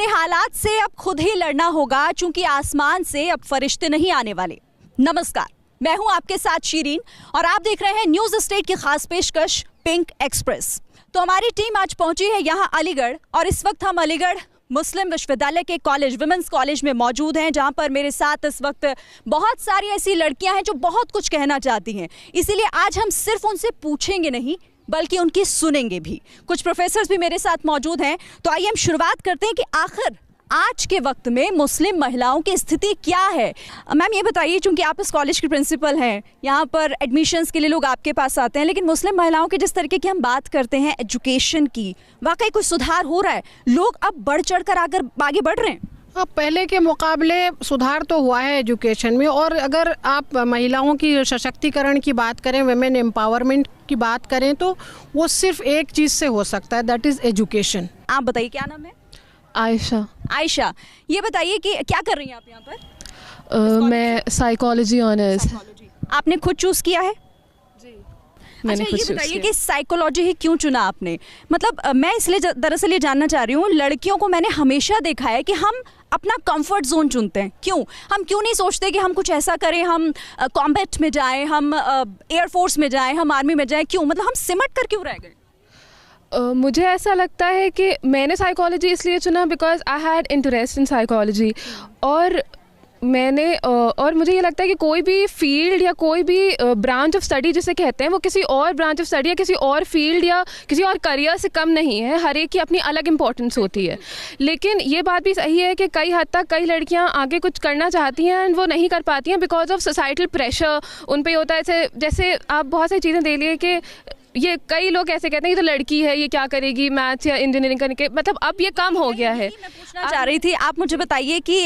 अपने हालात से अब खुद ही लड़ना होगा, चूंकि आसमान से अब फरिश्ते नहीं आने वाले। नमस्कार, मैं हूं आपके साथ शीरीन और आप देख रहे हैं न्यूज स्टेट की खास पेशकश पिंक एक्सप्रेस। तो हमारी टीम आज पहुंची है यहां अलीगढ़ और इस वक्त हम अलीगढ़ मुस्लिम विश्वविद्यालय के कॉलेज विमेंस कॉलेज में मौजूद हैं, जहां पर मेरे साथ इस वक्त बहुत सारी ऐसी लड़कियां हैं जो बहुत कुछ कहना चाहती हैं। इसीलिए आज हम सिर्फ उनसे पूछेंगे नहीं बल्कि उनकी सुनेंगे भी। कुछ प्रोफेसर्स भी मेरे साथ मौजूद हैं। तो आइए हम शुरुआत करते हैं कि आखिर आज के वक्त में मुस्लिम महिलाओं की स्थिति क्या है। मैम ये बताइए, चूंकि आप इस कॉलेज की प्रिंसिपल हैं, यहाँ पर एडमिशन्स के लिए लोग आपके पास आते हैं, लेकिन मुस्लिम महिलाओं के जिस तरीके की हम बात करते हैं एजुकेशन की, वाकई कोई सुधार हो रहा है? लोग अब बढ़ चढ़ कर आगे बढ़ रहे हैं? हाँ, पहले के मुकाबले सुधार तो हुआ है एजुकेशन में। और अगर आप महिलाओं की सशक्तिकरण की बात करें, वुमेन एम्पावरमेंट की बात करें, तो वो सिर्फ एक चीज़ से हो सकता है, दैट इज़ एजुकेशन। आप बताइए, क्या नाम है? आयशा, ये बताइए कि क्या कर रही हैं आप यहाँ पर? मैं साइकोलॉजी ऑनर्स। आपने खुद चूज़ किया है? मैंने अच्छा, ये बताइए कि साइकोलॉजी ही क्यों चुना आपने? मतलब मैं इसलिए दरअसल ये जानना चाह रही हूँ, लड़कियों को मैंने हमेशा देखा है कि हम अपना कंफर्ट जोन चुनते हैं। हम क्यों नहीं सोचते कि हम कुछ ऐसा करें, हम कॉम्बैट में जाएं, हम एयरफोर्स में जाएं, हम आर्मी में जाएं? क्यों, मतलब हम सिमट कर क्यों रह गए? मुझे ऐसा लगता है कि मैंने साइकोलॉजी इसलिए चुना because I had interest in psychology. और मुझे ये लगता है कि कोई भी फील्ड या कोई भी ब्रांच ऑफ स्टडी जिसे कहते हैं, वो किसी और ब्रांच ऑफ स्टडी या किसी और फील्ड या किसी और करियर से कम नहीं है। हर एक की अपनी अलग इंपॉर्टेंस होती है। लेकिन ये बात भी सही है कि कई हद तक कई लड़कियां आगे कुछ करना चाहती हैं एंड वो नहीं कर पाती हैं बिकॉज ऑफ सोसाइटल प्रेशर उन पे होता है। जैसे आप बहुत सारी चीज़ें दे लिए कि ये कई लोग ऐसे कहते हैं कि तो लड़की है, ये क्या करेगी मैथ्स या इंजीनियरिंग करने के, मतलब अब ये कम हो गया है। मैं पूछना चाह रही थी, आप मुझे बताइए कि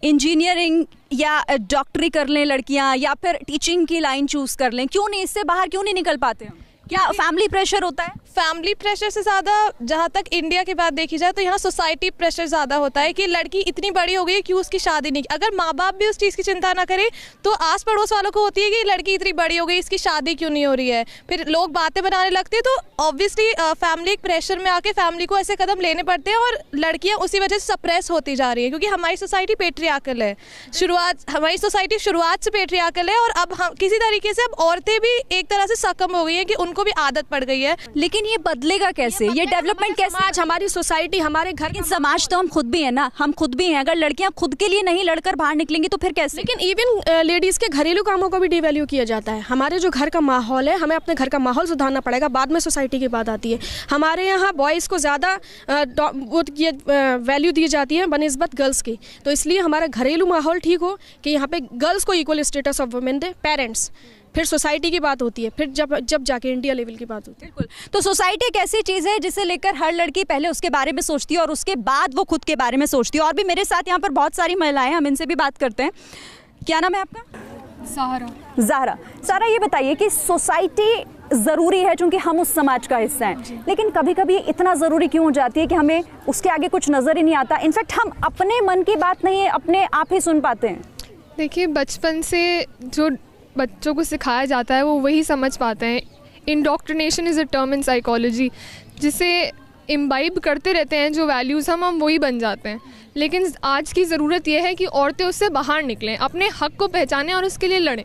इंजीनियरिंग या डॉक्टरी कर लें लड़कियां या फिर टीचिंग की लाइन चूज कर लें, क्यों नहीं, इससे बाहर क्यों नहीं निकल पाते हम? क्या फैमिली प्रेशर होता है? फैमिली प्रेशर से ज़्यादा जहाँ तक इंडिया की बात देखी जाए तो यहाँ सोसाइटी प्रेशर ज़्यादा होता है कि लड़की इतनी बड़ी हो गई है, क्यों उसकी शादी नहीं की। अगर माँ बाप भी उस चीज़ की चिंता ना करें तो आस पड़ोस वालों को होती है कि लड़की इतनी बड़ी हो गई, इसकी शादी क्यों नहीं हो रही है। फिर लोग बातें बनाने लगते हैं, तो ऑब्वियसली फैमिली एक प्रेशर में आके फैमिली को ऐसे कदम लेने पड़ते हैं और लड़कियाँ उसी वजह से सप्रेस होती जा रही है, क्योंकि हमारी सोसाइटी पेट्रियार्कल है। हमारी सोसाइटी शुरुआत से पेट्रियार्कल है और अब हम किसी तरीके से अब औरतें भी एक तरह से सकम हो गई हैं कि उनको भी आदत पड़ गई है। लेकिन ये बदलेगा कैसे? ये डेवलपमेंट कैसे? समाज, हमारी सोसाइटी, हमारे घर की समाज तो हम खुद भी है ना, हम खुद भी हैं। अगर लड़कियां खुद के लिए नहीं लड़कर बाहर निकलेंगी तो फिर कैसे? लेकिन इवन लेडीज़ के घरेलू कामों को भी डिवैल्यू किया जाता है। हमारे जो घर का माहौल है, हमें अपने घर का माहौल सुधारना पड़ेगा, बाद में सोसाइटी की बात आती है। हमारे यहाँ बॉयज़ को ज़्यादा वैल्यू दी जाती है बनिस्बत गर्ल्स की, तो इसलिए हमारा घरेलू माहौल ठीक हो कि यहाँ पे गर्ल्स को equal status of women they parents, फिर सोसाइटी की बात होती है, फिर जब जाके इंडिया लेवल की बात होती है। बिल्कुल। तो सोसाइटी एक ऐसी चीज़ है जिसे लेकर हर लड़की पहले उसके बारे में सोचती है और उसके बाद वो खुद के बारे में सोचती है। और भी मेरे साथ यहाँ पर बहुत सारी महिलाएं, हम इनसे भी बात करते हैं। क्या नाम है आपका? ज़ाहरा, ये बताइए कि सोसाइटी ज़रूरी है चूँकि हम उस समाज का हिस्सा हैं, लेकिन कभी कभी इतना ज़रूरी क्यों हो जाती है कि हमें उसके आगे कुछ नज़र ही नहीं आता? इनफैक्ट हम अपने मन की बात नहीं है अपने आप ही सुन पाते हैं। देखिए, बचपन से जो बच्चों को सिखाया जाता है वो वही समझ पाते हैं। Indoctrination is a term in psychology, जिसे इम्बाइब करते रहते हैं जो वैल्यूज़ हम वही बन जाते हैं। लेकिन आज की ज़रूरत यह है कि औरतें उससे बाहर निकलें, अपने हक़ को पहचानें और उसके लिए लड़ें।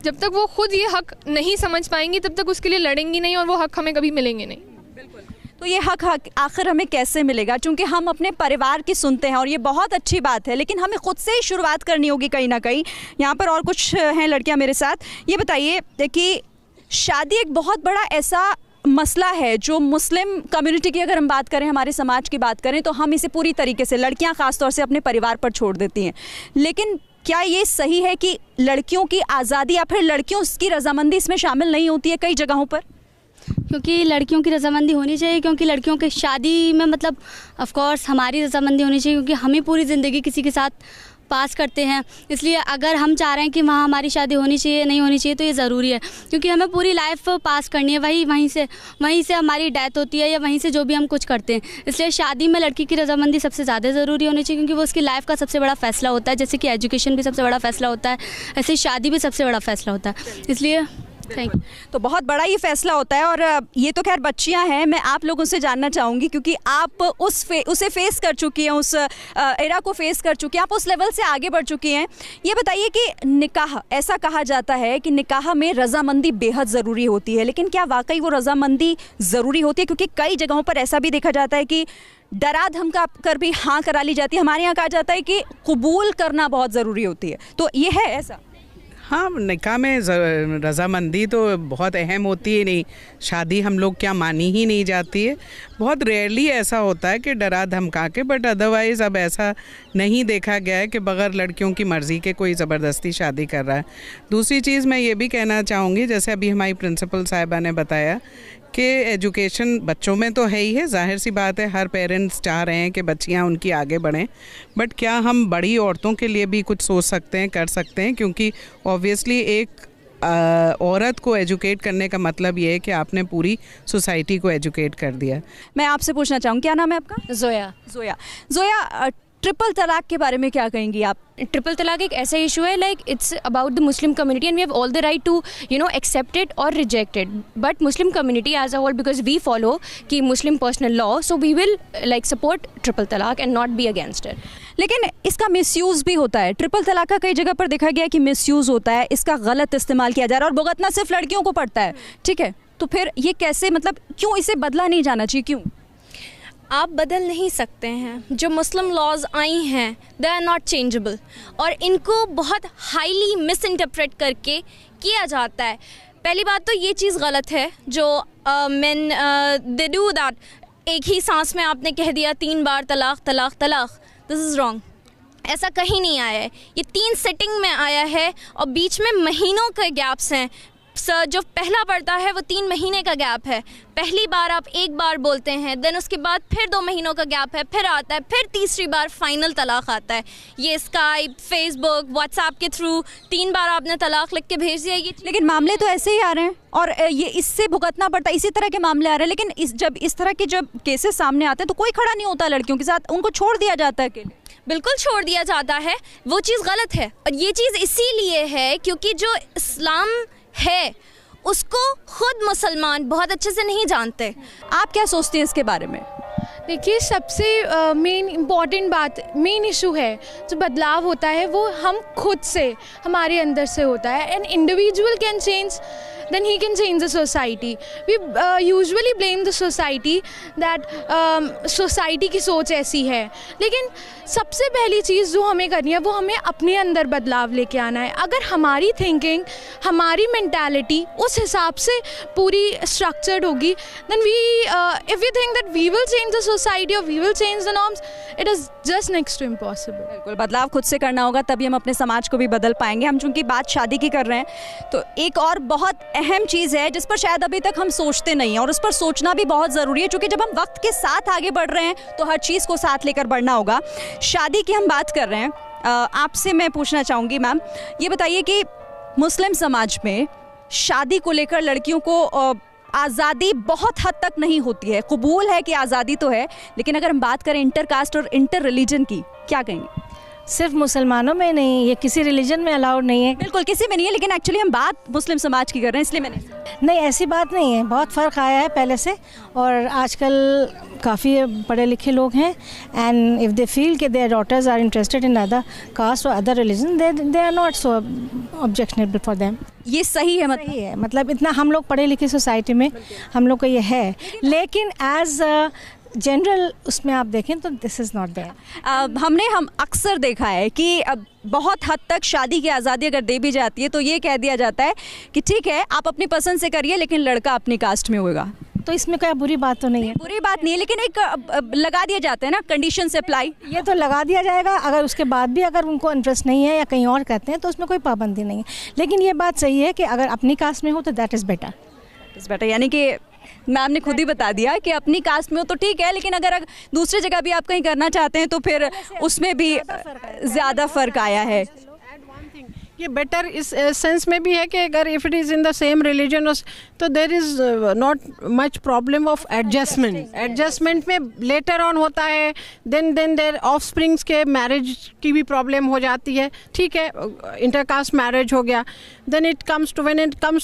जब तक वो खुद ये हक़ नहीं समझ पाएंगी तब तक उसके लिए लड़ेंगी नहीं और वो हक़ हमें कभी मिलेंगे नहीं। बिल्कुल। तो ये हक आखिर हमें कैसे मिलेगा? क्योंकि हम अपने परिवार की सुनते हैं और ये बहुत अच्छी बात है, लेकिन हमें खुद से ही शुरुआत करनी होगी कहीं ना कहीं। यहाँ पर और कुछ हैं लड़कियाँ मेरे साथ। ये बताइए कि शादी एक बहुत बड़ा ऐसा मसला है जो मुस्लिम कम्युनिटी की, अगर हम बात करें, हमारे समाज की बात करें, तो हम इसे पूरी तरीके से, लड़कियाँ ख़ासतौर से, अपने परिवार पर छोड़ देती हैं। लेकिन क्या ये सही है कि लड़कियों की आज़ादी या फिर लड़कियों की रजामंदी इसमें शामिल नहीं होती है कई जगहों पर? क्योंकि लड़कियों की रजामंदी होनी चाहिए, क्योंकि लड़कियों की शादी में मतलब ऑफ कोर्स हमारी रजामंदी होनी चाहिए, क्योंकि हम ही पूरी ज़िंदगी किसी के साथ पास करते हैं। इसलिए अगर हम चाह रहे हैं कि वहाँ हमारी शादी होनी चाहिए, नहीं होनी चाहिए, तो ये ज़रूरी है, क्योंकि हमें पूरी लाइफ पास करनी है। वहीं से हमारी डेथ होती है या वहीं से जो भी हम कुछ करते हैं। इसलिए शादी में लड़की की रजामंदी सबसे ज़्यादा ज़रूरी होनी चाहिए, क्योंकि वो उसकी लाइफ का सबसे बड़ा फ़ैसला होता है। जैसे कि एजुकेशन भी सबसे बड़ा फ़ैसला होता है, ऐसे शादी भी सबसे बड़ा फ़ैसला होता है। इसलिए थैंक यू। तो बहुत बड़ा ये फैसला होता है और ये तो खैर बच्चियां हैं, मैं आप लोगों से जानना चाहूँगी क्योंकि आप उसे फेस कर चुकी हैं, उस एरा को फेस कर चुकी हैं, आप उस लेवल से आगे बढ़ चुकी हैं। ये बताइए कि निकाह, ऐसा कहा जाता है कि निकाह में रजामंदी बेहद ज़रूरी होती है, लेकिन क्या वाकई वो रजामंदी ज़रूरी होती है? क्योंकि कई जगहों पर ऐसा भी देखा जाता है कि डरा धमका कर भी हाँ करा ली जाती है। हमारे यहाँ कहा जाता है कि कबूल करना बहुत ज़रूरी होती है, तो ये है ऐसा? हाँ, निकाह में रजामंदी तो बहुत अहम होती है। नहीं, शादी हम लोग क्या मानी ही नहीं जाती है। बहुत रेयरली ऐसा होता है कि डरा धमका के, बट अदरवाइज़ अब ऐसा नहीं देखा गया है कि बगैर लड़कियों की मर्ज़ी के कोई ज़बरदस्ती शादी कर रहा है। दूसरी चीज़ मैं ये भी कहना चाहूँगी, जैसे अभी हमारी प्रिंसिपल साहिबा ने बताया कि एजुकेशन बच्चों में तो है ही है, जाहिर सी बात है, हर पेरेंट्स चाह रहे हैं कि बच्चियां उनकी आगे बढ़ें, बट क्या हम बड़ी औरतों के लिए भी कुछ सोच सकते हैं, कर सकते हैं? क्योंकि ऑब्वियसली एक औरत को एजुकेट करने का मतलब ये है कि आपने पूरी सोसाइटी को एजुकेट कर दिया। मैं आपसे पूछना चाहूँ, क्या नाम है आपका? जोया। जोया, ट्रिपल तलाक के बारे में क्या कहेंगी आप? ट्रिपल तलाक एक ऐसा इशू है, like it's about the Muslim community and we have all the right to accept it और reject it, but Muslim community as a whole, because we follow कि Muslim personal law, so we will like support triple talaq and not be against it. लेकिन इसका misuse भी होता है। Triple तलाक का कई जगह पर देखा गया कि मिसयूज़ होता है, इसका गलत इस्तेमाल किया जा रहा है और भुगतना सिर्फ लड़कियों को पड़ता है, ठीक है? तो फिर ये कैसे, मतलब क्यों इसे बदला नहीं जाना चाहिए, क्यों? आप बदल नहीं सकते हैं। जो मुस्लिम लॉज आई हैं दे आर नॉट चेंजेबल और इनको बहुत हाईली मिस इंटरप्रेट करके किया जाता है। पहली बात तो ये चीज़ गलत है जो मेन दे डू दैट, एक ही सांस में आपने कह दिया 3 बार तलाक तलाक तलाक, दिस इज़ रॉन्ग। ऐसा कहीं नहीं आया है, ये 3 सेटिंग में आया है और बीच में महीनों के गैप्स हैं। सर जो पहला पड़ता है वो 3 महीने का गैप है। पहली बार आप 1 बार बोलते हैं, देन उसके बाद फिर 2 महीनों का गैप है, फिर आता है, फिर तीसरी बार फाइनल तलाक आता है। ये स्काइप, फेसबुक, व्हाट्सएप के थ्रू 3 बार आपने तलाक लिख के भेज दिया। ये लेकिन मामले तो ऐसे ही आ रहे हैं और ये इससे भुगतना पड़ता है, इसी तरह के मामले आ रहे हैं। लेकिन जब इस तरह के जब केसेस सामने आते हैं तो कोई खड़ा नहीं होता लड़कियों के साथ, उनको छोड़ दिया जाता है अकेले। बिल्कुल छोड़ दिया जाता है, वो चीज़ गलत है। और ये चीज़ इसीलिए है क्योंकि जो इस्लाम है उसको खुद मुसलमान बहुत अच्छे से नहीं जानते। आप क्या सोचते हैं इसके बारे में? देखिए, सबसे मेन इम्पॉर्टेंट बात, मेन इशू है जो बदलाव होता है वो हम खुद से, हमारे अंदर से होता है। An individual can change, then he can change the society. We usually blame the society that society की सोच ऐसी है, लेकिन सबसे पहली चीज़ जो हमें करनी है वो हमें अपने अंदर बदलाव लेके आना है। अगर हमारी थिंकिंग, हमारी मेंटालिटी उस हिसाब से पूरी स्ट्रक्चर्ड होगी, then we if we think that we will change the society or we will change the norms, it is just next to impossible. बिल्कुल, बदलाव खुद से करना होगा, तभी हम अपने समाज को भी बदल पाएंगे। हम चूंकि बात शादी की कर रहे हैं तो एक और बहुत अहम चीज़ है जिस पर शायद अभी तक हम सोचते नहीं हैं और उस पर सोचना भी बहुत ज़रूरी है, क्योंकि जब हम वक्त के साथ आगे बढ़ रहे हैं तो हर चीज़ को साथ लेकर बढ़ना होगा। शादी की हम बात कर रहे हैं, आपसे मैं पूछना चाहूँगी मैम, ये बताइए कि मुस्लिम समाज में शादी को लेकर लड़कियों को आज़ादी बहुत हद तक नहीं होती है। कबूल है कि आज़ादी तो है, लेकिन अगर हम बात करें इंटर कास्ट और इंटर रिलीजन की, क्या कहेंगे? सिर्फ मुसलमानों में नहीं, ये किसी रिलीजन में अलाउड नहीं है। बिल्कुल किसी में नहीं है, लेकिन एक्चुअली हम बात मुस्लिम समाज की कर रहे हैं, इसलिए मैंने नहीं, ऐसी बात नहीं है। बहुत फ़र्क आया है पहले से, और आजकल काफ़ी पढ़े लिखे लोग हैं, एंड इफ़ दे फील कि their daughters are interested in other caste और other religion, they are not so objectionable for them. ये सही है, सही है, मतलब इतना हम लोग पढ़े लिखे सोसाइटी में हम लोग को ये है, लेकिन एज जनरल उसमें आप देखें तो दिस इज़ नॉट देयर। हम अक्सर देखा है कि अब बहुत हद तक शादी की आज़ादी अगर दे भी जाती है तो ये कह दिया जाता है कि ठीक है आप अपनी पसंद से करिए, लेकिन लड़का अपनी कास्ट में होगा। तो इसमें कोई बुरी बात तो नहीं है? बुरी बात नहीं है, लेकिन एक लगा दिया जाता है ना, कंडीशन से अप्लाई। ये तो लगा दिया जाएगा, अगर उसके बाद भी अगर उनको इंटरेस्ट नहीं है या कहीं और कहते हैं तो उसमें कोई पाबंदी नहीं है। लेकिन ये बात सही है कि अगर अपनी कास्ट में हो तो दैट इज़ बेटर। यानी कि मैम ने खुद ही बता दिया कि अपनी कास्ट में हो तो ठीक है, लेकिन अगर दूसरी जगह भी आप कहीं करना चाहते हैं तो फिर उसमें भी ज़्यादा फ़र्क आया है। ये बेटर इस सेंस में भी है कि अगर if it is in the same religion तो there is not much problem of adjustment में लेटर ऑन होता है, देन देर ऑफ स्प्रिंग्स के मैरिज की भी प्रॉब्लम हो जाती है, ठीक है, इंटरकास्ट मैरिज हो गया, then it comes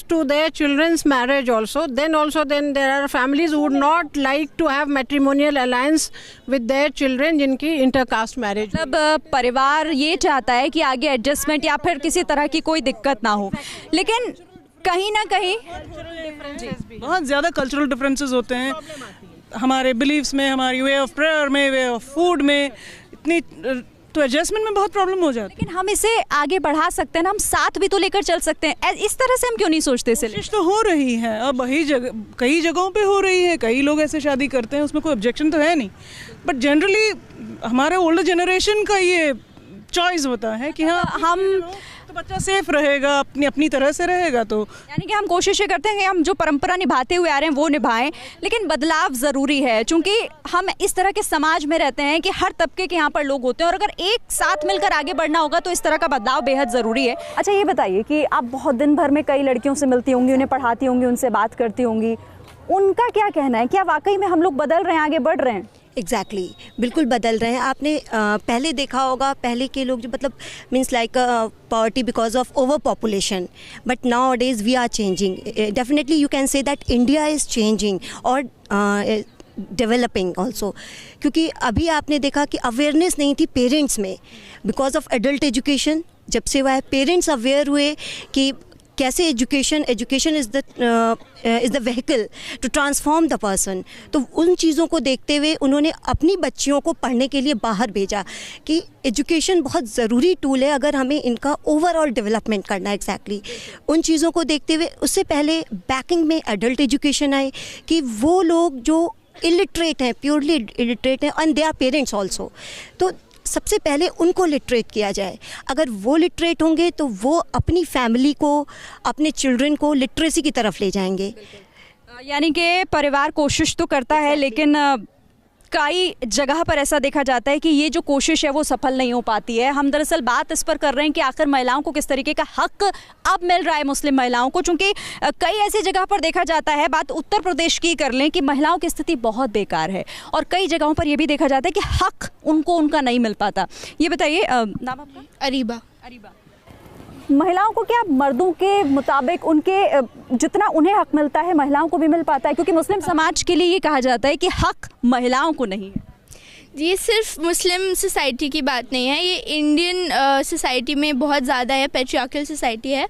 to their children's marriage also then there are families who would not like to have matrimonial alliance with their children जिनकी intercaste marriage। मतलब परिवार ये चाहता है कि आगे एडजस्टमेंट या फिर किसी तरह की कोई दिक्कत ना हो, लेकिन कहीं ना कहीं बहुत ज़्यादा कल्चरल डिफरेंसेस होते हैं हमारे बिलीव्स में, हमारी वे ऑफ प्रेयर में, वे ऑफ फूड में, इतनी तो एडजस्टमेंट में बहुत प्रॉब्लम हो जाती है। लेकिन हम इसे आगे बढ़ा सकते हैं ना, हम साथ भी तो लेकर चल सकते हैं, इस तरह से हम क्यों नहीं सोचते? कोशिश तो हो रही है, अब कई जगहों पे हो रही है, कई लोग ऐसे शादी करते हैं, उसमें कोई ऑब्जेक्शन तो है नहीं, बट जनरली हमारे ओल्डर जनरेशन का ये चॉइस होता है कि हाँ हम तो बच्चा सेफ रहेगा, अपनी तरह से रहेगा। तो यानी कि हम कोशिशें करते हैं कि हम जो परंपरा निभाते हुए आ रहे हैं वो निभाएं, लेकिन बदलाव ज़रूरी है, क्योंकि हम इस तरह के समाज में रहते हैं कि हर तबके के यहाँ पर लोग होते हैं, और अगर एक साथ मिलकर आगे बढ़ना होगा तो इस तरह का बदलाव बेहद ज़रूरी है। अच्छा ये बताइए कि आप बहुत दिन भर में कई लड़कियों से मिलती होंगी, उन्हें पढ़ाती होंगी, उनसे बात करती होंगी, उनका क्या कहना है? क्या वाकई में हम लोग बदल रहे हैं, आगे बढ़ रहे हैं? एग्जैक्टली बिल्कुल बदल रहे हैं। आपने पहले देखा होगा, पहले के लोग जो मतलब means like poverty because of over population, but nowadays we are changing, definitely you can say that India is changing और डेवलपिंग ऑल्सो, क्योंकि अभी आपने देखा कि अवेयरनेस नहीं थी पेरेंट्स में बिकॉज ऑफ एडल्ट एजुकेशन। जब से वह पेरेंट्स अवेयर हुए कि कैसे education is the vehicle to transform the person, तो उन चीज़ों को देखते हुए उन्होंने अपनी बच्चियों को पढ़ने के लिए बाहर भेजा कि एजुकेशन बहुत ज़रूरी टूल है अगर हमें इनका ओवरऑल डेवलपमेंट करना है। एग्जैक्टली उन चीज़ों को देखते हुए उससे पहले बैकिंग में एडल्ट एजुकेशन आए कि वो लोग जो इलिटरेट हैं, प्योरली इलिटरेट हैं, and they are parents also, तो सबसे पहले उनको लिटरेट किया जाए। अगर वो लिटरेट होंगे तो वो अपनी फैमिली को, अपने चिल्ड्रन को लिटरेसी की तरफ ले जाएंगे। यानी कि परिवार कोशिश तो करता है, लेकिन कई जगह पर ऐसा देखा जाता है कि ये जो कोशिश है वो सफल नहीं हो पाती है। हम दरअसल बात इस पर कर रहे हैं कि आखिर महिलाओं को किस तरीके का हक अब मिल रहा है, मुस्लिम महिलाओं को, चूँकि कई ऐसी जगह पर देखा जाता है, बात उत्तर प्रदेश की कर लें, कि महिलाओं की स्थिति बहुत बेकार है, और कई जगहों पर यह भी देखा जाता है कि हक उनको उनका नहीं मिल पाता। ये बताइए, नाम आपका? अरीबा। महिलाओं को क्या मर्दों के मुताबिक उनके जितना उन्हें हक मिलता है महिलाओं को भी मिल पाता है? क्योंकि मुस्लिम समाज के लिए ये कहा जाता है कि हक महिलाओं को नहीं है। ये सिर्फ मुस्लिम सोसाइटी की बात नहीं है, ये इंडियन सोसाइटी में बहुत ज़्यादा है, पैट्रियार्कल सोसाइटी है,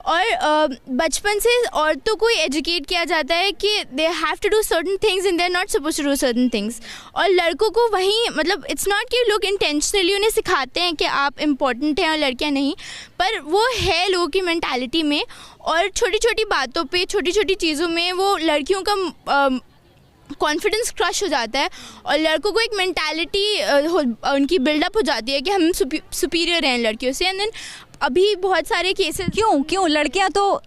और बचपन से औरतों को एजुकेट किया जाता है कि they have to do certain things and they are not suppose to do certain things, और लड़कों को वहीं मतलब इट्स नॉट कि लोग इंटेंशनली उन्हें सिखाते हैं कि आप इम्पोर्टेंट हैं और लड़कियां नहीं, पर वो है लोगों की मेंटालिटी में, और छोटी छोटी बातों पे, छोटी छोटी चीज़ों में वो लड़कियों का कॉन्फिडेंस क्रश हो जाता है, और लड़कों को एक मेंटालिटी उनकी बिल्डअप हो जाती है कि हम सुपीरियर हैं लड़कियों से। एंड देन अभी बहुत सारे केसेस, क्यों लड़कियां तो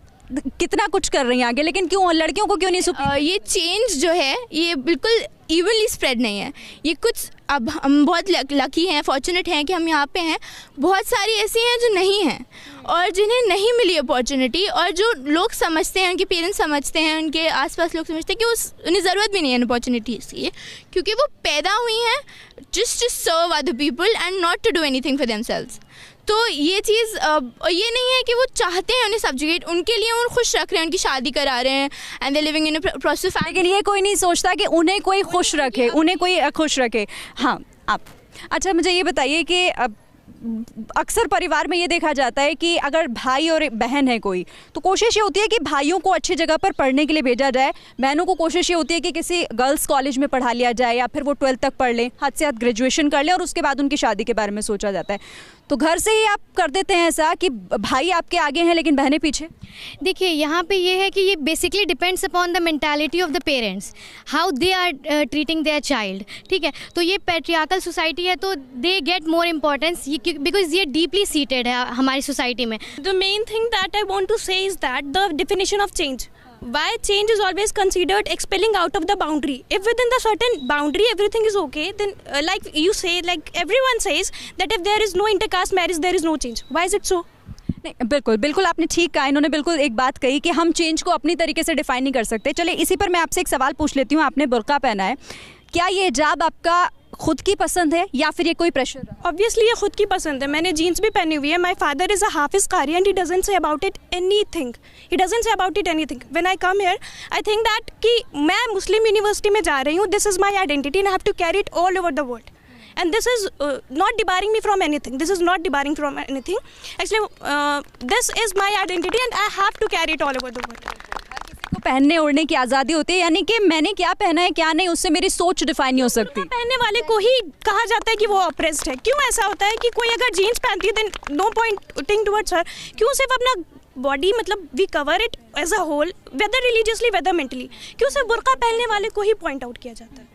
कितना कुछ कर रही हैं आगे, लेकिन क्यों लड़कियों को क्यों नहीं ये चेंज जो है ये बिल्कुल इवनली स्प्रेड नहीं है। ये कुछ, अब हम बहुत लकी हैं, फॉर्चुनेट हैं कि हम यहाँ पे हैं, बहुत सारी ऐसी हैं जो नहीं हैं और जिन्हें नहीं मिली अपॉर्चुनिटी, और जो लोग समझते हैं, उनके पेरेंट्स समझते हैं, उनके आसपास लोग समझते हैं कि उन्हें ज़रूरत भी नहीं है अपॉर्चुनिटीज़ की, क्योंकि वो पैदा हुई हैं just to serve other people and not to do anything for themselves. तो ये चीज़ ये नहीं है कि वो चाहते हैं उन्हें सब्जुगेट, उनके लिए उन्हें खुश रख रहे हैं, उनकी शादी करा रहे हैं and they living in a process. लेकिन ये कोई नहीं सोचता कि उन्हें कोई खुश रखे, उन्हें कोई खुश रखे। हाँ आप, अच्छा मुझे ये बताइए कि अक्सर परिवार में ये देखा जाता है कि अगर भाई और बहन है कोई, तो कोशिश ये होती है कि भाइयों को अच्छी जगह पर पढ़ने के लिए भेजा जाए, बहनों को कोशिश ये होती है कि किसी गर्ल्स कॉलेज में पढ़ा लिया जाए, या फिर वो 12th तक पढ़ लें, हद से हद ग्रेजुएशन कर लें, और उसके बाद उनकी शादी के बारे में सोचा जाता है। तो घर से ही आप कर देते हैं ऐसा कि भाई आपके आगे हैं लेकिन बहनें पीछे? देखिए यहाँ पे ये है कि ये basically depends upon the mentality of the parents, how they are treating their child. ठीक है, तो ये पैट्रियार्कल सोसाइटी है तो they get more importance, because ये डीपली सीटेड है हमारी सोसाइटी में। The main thing that I want to say is that the definition of change. Why change is always considered expelling out of the boundary. If within the certain boundary everything is okay, then like you say, like everyone says that if there is no intercaste marriage, there is no change. Why is it so? बिल्कुल बिल्कुल आपने ठीक कहा, इन्होंने बिल्कुल एक बात कही कि हम चेंज को अपनी तरीके से डिफाइन नहीं कर सकते। चलिए इसी पर मैं आपसे एक सवाल पूछ लेती हूँ। आपने बुर्का पहना है, क्या ये हिजाब आपका खुद की पसंद है या फिर ये कोई प्रेशर है? ऑब्वियसली ये खुद की पसंद है। मैंने जीन्स भी पहनी हुई है। माय फादर इज़ अ हाफिज कारी and he doesn't say about it anything. He doesn't say about it anything. When I come here I think that कि मैं मुस्लिम यूनिवर्सिटी में जा रही हूँ, this is my identity and I have to carry it all over the world. And this is not debarring me from anything. This is not debarring from anything. Actually, this is my identity and I have to carry it all over the world. को पहनने ओढ़ने की आज़ादी होती है, यानी कि मैंने क्या पहना है क्या नहीं उससे मेरी सोच डिफाइन नहीं हो सकती। पहनने वाले को ही कहा जाता है कि वो ऑप्रेस्ड है। क्यों ऐसा होता है कि कोई अगर जीन्स पहनती है then no pointing towards her. क्यों सिर्फ अपना बॉडी मतलब we cover it as a whole, whether religiously whether mentally, क्यों सिर्फ बुर्का पहनने वाले को ही पॉइंट आउट किया जाता है?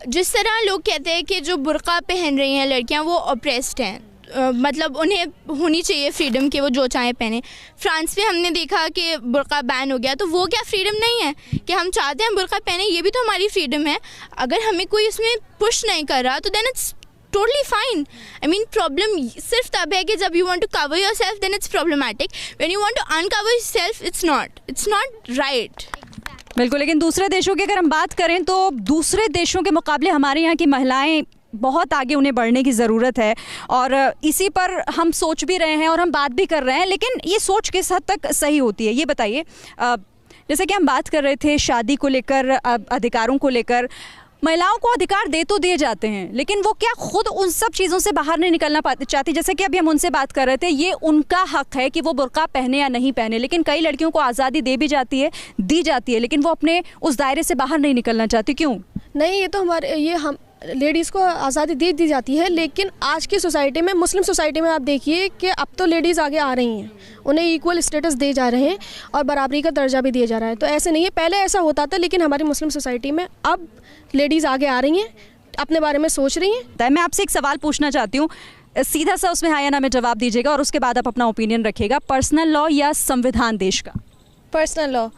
जिस तरह लोग कहते हैं कि जो बुर्का पहन रही हैं लड़कियां वो ऑप्रेस्ड हैं, मतलब उन्हें होनी चाहिए फ्रीडम कि वो जो चाहे पहने। फ्रांस में हमने देखा कि बुर्का बैन हो गया, तो वो क्या फ्रीडम नहीं है कि हम चाहते हैं बुर्का पहने? ये भी तो हमारी फ्रीडम है। अगर हमें कोई इसमें पुश नहीं कर रहा तो then it's totally fine. I mean, problem सिर्फ तब है कि जब you want to cover yourself then it's problematic. When you want to uncover yourself it's not right. बिल्कुल, लेकिन दूसरे देशों की अगर हम बात करें तो दूसरे देशों के मुकाबले हमारे यहाँ की महिलाएं बहुत आगे, उन्हें बढ़ने की ज़रूरत है और इसी पर हम सोच भी रहे हैं और हम बात भी कर रहे हैं। लेकिन ये सोच किस हद तक सही होती है ये बताइए। जैसे कि हम बात कर रहे थे शादी को लेकर, अधिकारों को लेकर, महिलाओं को अधिकार दे तो दिए जाते हैं लेकिन वो क्या खुद उन सब चीज़ों से बाहर नहीं निकलना चाहती? जैसे कि अभी हम उनसे बात कर रहे थे, ये उनका हक है कि वो बुर्का पहने या नहीं पहने, लेकिन कई लड़कियों को आज़ादी दी जाती है लेकिन वो अपने उस दायरे से बाहर नहीं निकलना चाहती। क्यों नहीं? ये तो हम लेडीज़ को आज़ादी दे दी जाती है, लेकिन आज की सोसाइटी में, मुस्लिम सोसाइटी में आप देखिए कि अब तो लेडीज़ आगे आ रही हैं, उन्हें इक्वल स्टेटस दिए जा रहे हैं और बराबरी का दर्जा भी दिया जा रहा है। तो ऐसे नहीं है, पहले ऐसा होता था लेकिन हमारी मुस्लिम सोसाइटी में अब लेडीज़ आगे आ रही हैं, अपने बारे में सोच रही हैं। मैं आपसे एक सवाल पूछना चाहती हूँ, सीधा सा उसमें हाँ या ना में जवाब दीजिएगा और उसके बाद आप अपना ओपिनियन रखिएगा। पर्सनल लॉ या संविधान देश का? Personal law.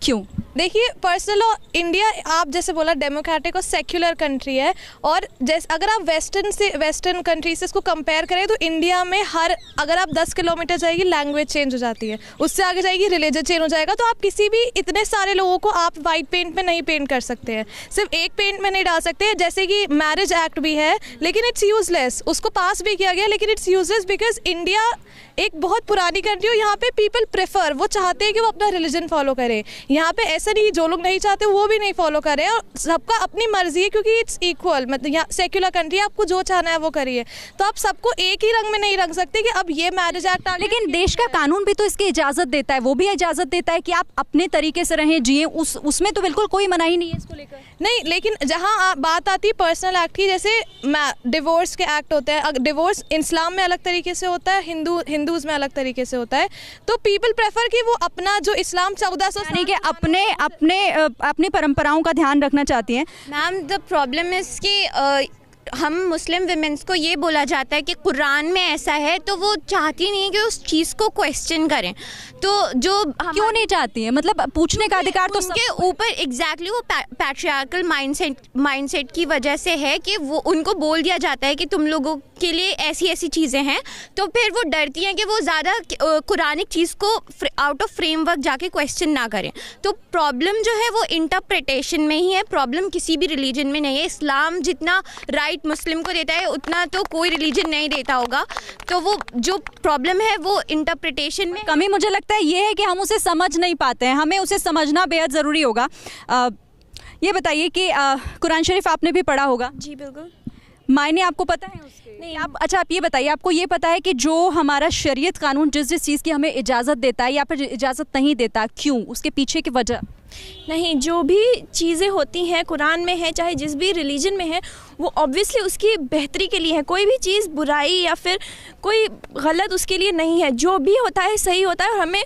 क्यों? देखिए, पर्सनल लॉ, इंडिया आप जैसे बोला डेमोक्रेटिक और सेक्युलर कंट्री है, और जैसे अगर आप वेस्टर्न कंट्री से इसको कंपेयर करें तो इंडिया में अगर आप 10 किलोमीटर जाएगी लैंग्वेज चेंज हो जाती है, उससे आगे जाएगी रिलीजन चेंज हो जाएगा। तो आप किसी भी इतने सारे लोगों को आप वाइट पेंट में नहीं पेंट कर सकते हैं, सिर्फ एक पेंट में नहीं डाल सकते हैं। जैसे कि मैरिज एक्ट भी है लेकिन इट्स यूजलेस, उसको पास भी किया गया लेकिन इट्स यूजलेस बिकॉज इंडिया एक बहुत पुरानी कंट्री है। यहाँ पे पीपल प्रेफर, वो चाहते हैं कि वो अपना रिलीजन फॉलो करें। यहाँ पे ऐसा नहीं, जो लोग नहीं चाहते वो भी नहीं फॉलो करें, और सबका अपनी मर्जी है क्योंकि इट्स इक्वल। मतलब यहाँ सेक्युलर कंट्री है, आपको जो चाहना है वो करिए। तो आप सबको एक ही रंग में नहीं रख सकते कि अब ये मैरिज एक्ट। लेकिन देश का कानून भी तो इसकी इजाज़त देता है, वो भी इजाज़त देता है कि आप अपने तरीके से रहें, जिए, उसमें तो बिल्कुल कोई मनाही नहीं है इसको लेकर। नहीं, लेकिन जहाँ बात आती है पर्सनल एक्ट की, जैसे डिवोर्स के एक्ट होते हैं। डिवोर्स इस्लाम में अलग तरीके से होता है, हिंदूज में अलग तरीके से होता है। तो पीपल प्रेफर कि वो अपना जो इस्लाम 1400 यानी कि अपनी परंपराओं का ध्यान रखना चाहती हैं। मैम, द प्रॉब्लम इज कि हम मुस्लिम विमेंस को ये बोला जाता है कि कुरान में ऐसा है, तो वो चाहती नहीं है कि उस चीज़ को क्वेश्चन करें। तो जो क्यों नहीं चाहती है? मतलब पूछने का अधिकार तो उनके ऊपर एग्जैक्टली वो पैट्रियार्कल माइंडसेट की वजह से है कि वो उनको बोल दिया जाता है कि तुम लोगों के लिए ऐसी ऐसी चीज़ें हैं, तो फिर वो डरती हैं कि वो ज़्यादा कुरानिक चीज़ को आउट ऑफ फ्रेमवर्क जाके क्वेश्चन ना करें। तो प्रॉब्लम जो है वो इंटरप्रिटेशन में ही है, प्रॉब्लम किसी भी रिलीजन में नहीं है। इस्लाम जितना राइट मुस्लिम को देता है उतना तो कोई रिलीजन नहीं देता होगा। तो वो जो प्रॉब्लम है वो इंटरप्रिटेशन में कमी मुझे लगता है ये है कि हम उसे समझ नहीं पाते हैं, हमें उसे समझना बेहद ज़रूरी होगा। ये बताइए कि कुरान शरीफ आपने भी पढ़ा होगा? जी बिल्कुल। मायने आपको पता है उसके? नहीं। आप ये बताइए, आपको ये पता है कि जो हमारा शरीयत कानून जिस चीज़ की हमें इजाज़त देता है या फिर इजाज़त नहीं देता, क्यों, उसके पीछे की वजह? नहीं, जो भी चीज़ें होती हैं कुरान में है, चाहे जिस भी रिलीजन में है, वो ऑब्वियसली उसकी बेहतरी के लिए है। कोई भी चीज़ बुराई या फिर कोई गलत उसके लिए नहीं है। जो भी होता है सही होता है और हमें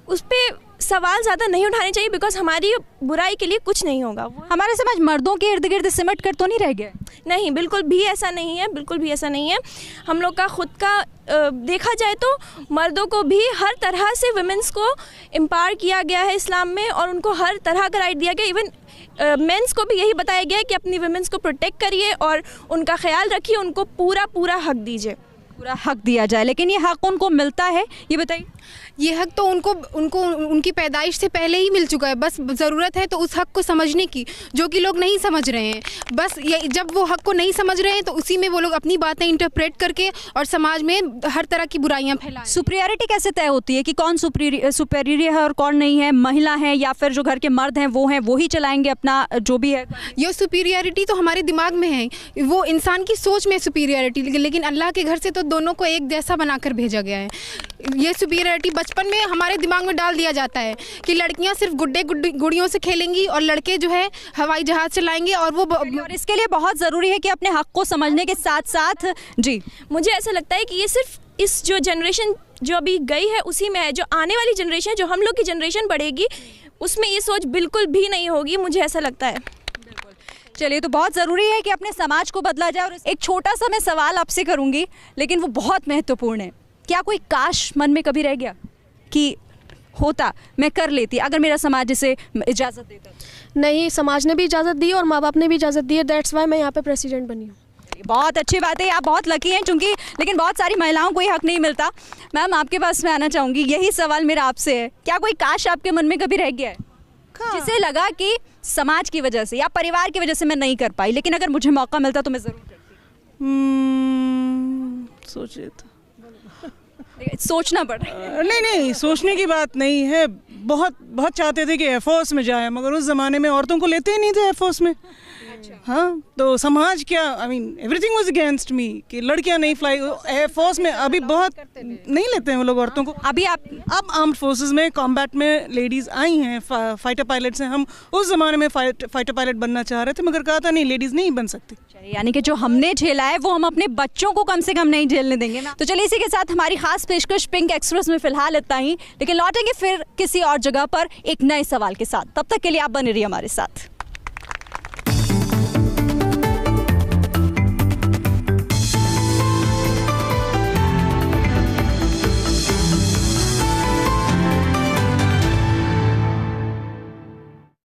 उस पर सवाल ज़्यादा नहीं उठाने चाहिए बिकॉज हमारी बुराई के लिए कुछ नहीं होगा। हमारा समाज मर्दों के इर्द गिर्द सिमट कर तो नहीं रह गया? नहीं, बिल्कुल भी ऐसा नहीं है, बिल्कुल भी ऐसा नहीं है। हम लोग का खुद का देखा जाए तो मर्दों को भी हर तरह से वुमेंस को एम्पावर किया गया है इस्लाम में, और उनको हर तरह का राइट दिया गया। इवन मेंस को भी यही बताया गया है कि अपनी वुमेंस को प्रोटेक्ट करिए और उनका ख्याल रखिए, उनको पूरा हक दीजिए। पूरा हक दिया जाए। लेकिन ये हक उनको मिलता है, ये बताइए। ये हक तो उनको उनकी पैदाइश से पहले ही मिल चुका है, बस ज़रूरत है तो उस हक को समझने की, जो कि लोग नहीं समझ रहे हैं। बस ये जब वो हक को नहीं समझ रहे हैं तो उसी में वो लोग अपनी बातें इंटरप्रेट करके और समाज में हर तरह की बुराइयां फैलाएं। सुपीरियरिटी कैसे तय होती है कि कौन सुपीरियर है और कौन नहीं है? महिला है या फिर जो घर के मर्द हैं वो ही चलाएंगे अपना जो भी है? ये सुपीरियरिटी तो हमारे दिमाग में है, वो इंसान की सोच में सुपीरियरिटी, लेकिन अल्लाह के घर से तो दोनों को एक जैसा बनाकर भेजा गया है। ये सुपीरियरिटी बचपन में हमारे दिमाग में डाल दिया जाता है कि लड़कियां सिर्फ गुड़ियों से खेलेंगी और लड़के जो है हवाई जहाज चलाएंगे। और इसके लिए बहुत ज़रूरी है कि अपने हक को समझने के साथ साथ, जी मुझे ऐसा लगता है कि ये सिर्फ इस जो जनरेशन जो अभी गई है उसी में है। जो आने वाली जनरेशन, जो हम लोग की जनरेशन बढ़ेगी, उसमें ये सोच बिल्कुल भी नहीं होगी, मुझे ऐसा लगता है। चलिए, तो बहुत ज़रूरी है कि अपने समाज को बदला जाए। और एक छोटा सा मैं सवाल आपसे करूँगी, लेकिन वो बहुत महत्वपूर्ण है। क्या कोई काश मन में कभी रह गया कि होता, मैं कर लेती अगर मेरा समाज इसे इजाज़त देता? नहीं, समाज ने भी इजाज़त दी और माँ बाप ने भी इजाज़त दी है, दैट्स वाई मैं यहाँ पे प्रेसिडेंट बनी हूँ। बहुत अच्छी बात है, आप बहुत लकी हैं चूँकि, लेकिन बहुत सारी महिलाओं को ये हक नहीं मिलता। मैम, आपके पास मैं आना चाहूँगी, यही सवाल मेरा आपसे है, क्या कोई काश आपके मन में कभी रह गया है जिसे लगा कि समाज की वजह से या परिवार की वजह से मैं नहीं कर पाई, लेकिन अगर मुझे मौका मिलता तो मैं ज़रूर करती? सोचिए तो सोचना पड़ रहा है। नहीं, सोचने की बात नहीं है। बहुत चाहते थे कि एयरफोर्स में जाए, मगर उस ज़माने में औरतों को लेते ही नहीं थे एयरफोर्स में। हाँ, तो समाज क्या, I mean everything was against me कि लड़कियां नहीं फ्लाई एयरफोर्स में। अभी बहुत नहीं लेते हैं वो लोग औरतों को। अब आर्म्ड फोर्सेस में कॉम्बैट में लेडीज़ आई हैं, फाइटर पायलट्स हैं। हम उस ज़माने में फाइटर पायलट बनना चाह रहे थे, मगर कहा था नहीं, लेडीज़ नहीं बन सकती। यानी कि जो हमने झेला है वो हम अपने बच्चों को कम से कम नहीं झेलने देंगे ना। तो चलिए, इसी के साथ हमारी खास पेशकश पिंक एक्सप्रेस में फिलहाल इतना ही, लेकिन लौटेंगे फिर किसी और जगह पर एक नए सवाल के साथ। तब तक के लिए आप बने रहिए हमारे साथ।